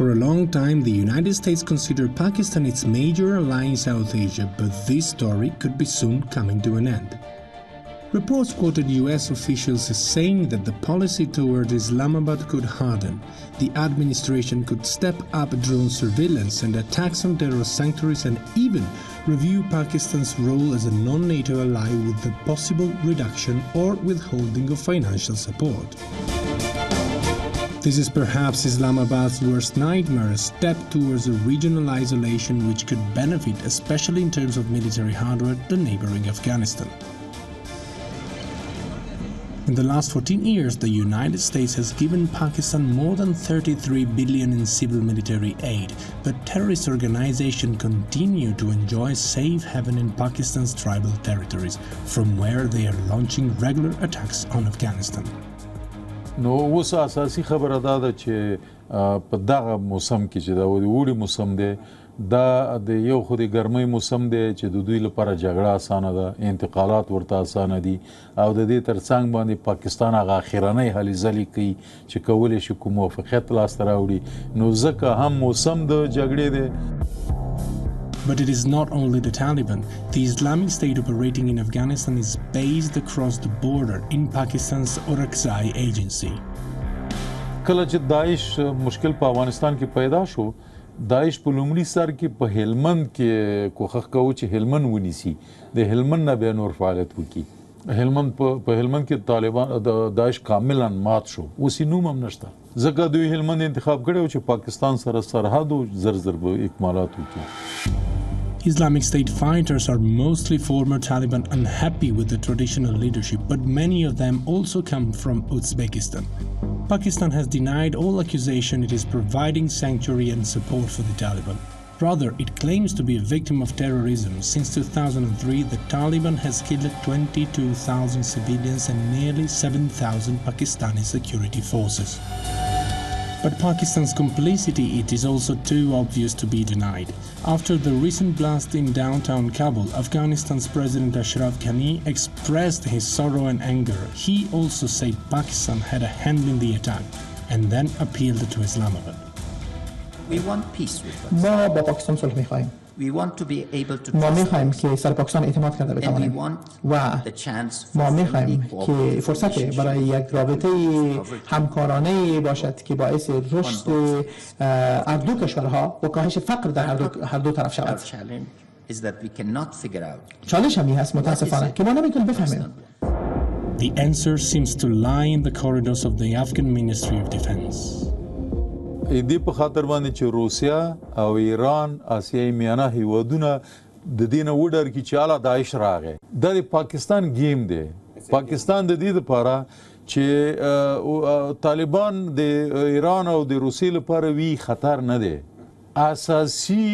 For a long time, the United States considered Pakistan its major ally in South Asia, but this story could be soon coming to an end. Reports quoted US officials as saying that the policy toward Islamabad could harden, the administration could step up drone surveillance and attacks on terrorist sanctuaries, and even review Pakistan's role as a non-NATO ally with the possible reduction or withholding of financial support. This is perhaps Islamabad's worst nightmare, a step towards a regional isolation which could benefit, especially in terms of military hardware, the neighboring Afghanistan. In the last 14 years, the United States has given Pakistan more than $33 billion in civil military aid, but terrorist organizations continue to enjoy safe haven in Pakistan's tribal territories, from where they are launching regular attacks on Afghanistan. نو اوس اساسي خبره ده چې په دغه موسم کې چې دا وړي موسم دی دا د یو خو د ګرمۍ موسم دی چې د دوی لپاره جګړه اسانه ده انتقالات ورته اسانه دي او د دې ترڅنګ باندې پاکستان هغه اخیرنۍ هلې ځلې کوي چې کولی شي کوم موافقت لاسته راوړي نو ځکه هم موسم د جګړې دی. But it is not only the Taliban. The Islamic State operating in Afghanistan is based across the border in Pakistan's Orakzai agency. کله چې داعش مشکل په افغانستان کې پیدا شو داعش په لومړي سر کې په هلمند کې کوښښ کوي چې هلمند ونیسي د هلمند نه به نور فعالیت وکړي هلمند په هلمند کې طالبان د داعش کاملا مات شو اوس یې نوم هم نشته ځکه دوی هلمند انتخاب کړی چې پاکستان سره سرحد او زر به اکمالات وکړي. Islamic State fighters are mostly former Taliban unhappy with the traditional leadership, but many of them also come from Uzbekistan. Pakistan has denied all accusation it is providing sanctuary and support for the Taliban. Rather, it claims to be a victim of terrorism. Since 2003, the Taliban has killed 22,000 civilians and nearly 7,000 Pakistani security forces. But Pakistan's complicity, it is also too obvious to be denied. After the recent blast in downtown Kabul, Afghanistan's President Ashraf Ghani expressed his sorrow and anger. He also said Pakistan had a hand in the attack and then appealed to Islamabad. We want peace with Pakistan. We want to be able to ما می‌خوایم که سر پاکستان اعتماد کرده بتوانیم و ما می‌خوایم که فرصت برای یک رابطه همکارانه باشد که باعث رشد هر دو کشورها و کاهش فقر در هر دو طرف شود. چالش همی هست متاسفانه که ما نمی‌تونیم بفهمیم. The answer seems to lie in the corridors of the Afghan Ministry of Defense. دې په خاطر باندې چې روسیا او ایران آسیایي میانه هیوادونه د دې نه وډر کې چې اعلی داعش راغی د پاکستان گیم دی پاکستان د دې لپاره چې طالبان د ایران او د روسیې لپاره وی خطر نه دی اساسي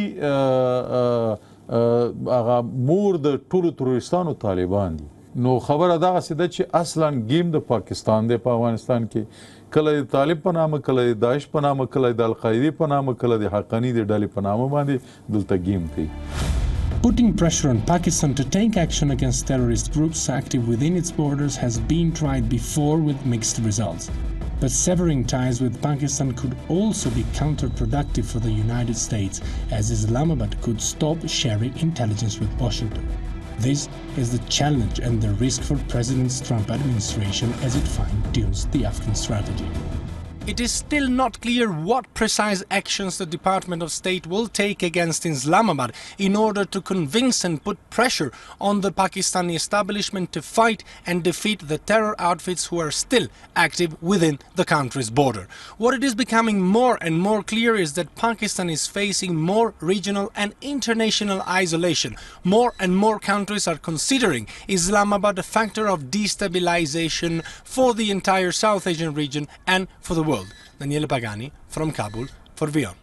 هغه مور د ټولو تروریستانو طالبان دي نو خبره دغه څه ده چې اصلا گیم د پاکستان دی په افغانستان کې کله د طالب په نامه کله د داعش په نامه کله د القاعده په نامه کله د حقانی د ډلې په نامه باندې دلته گیم کوي. Putting pressure on Pakistan to take action against terrorist groups active within its borders has been tried before with mixed results. But severing ties with Pakistan could also be counterproductive for the United States, as Islamabad could stop sharing intelligence with Washington. This is the challenge and the risk for President Trump's administration as it fine-tunes the Afghan strategy. It is still not clear what precise actions the Department of State will take against Islamabad in order to convince and put pressure on the Pakistani establishment to fight and defeat the terror outfits who are still active within the country's border. What it is becoming more and more clear is that Pakistan is facing more regional and international isolation. More and more countries are considering Islamabad a factor of destabilization for the entire South Asian region and for the world. Daniele Pagani from Kabul for WION.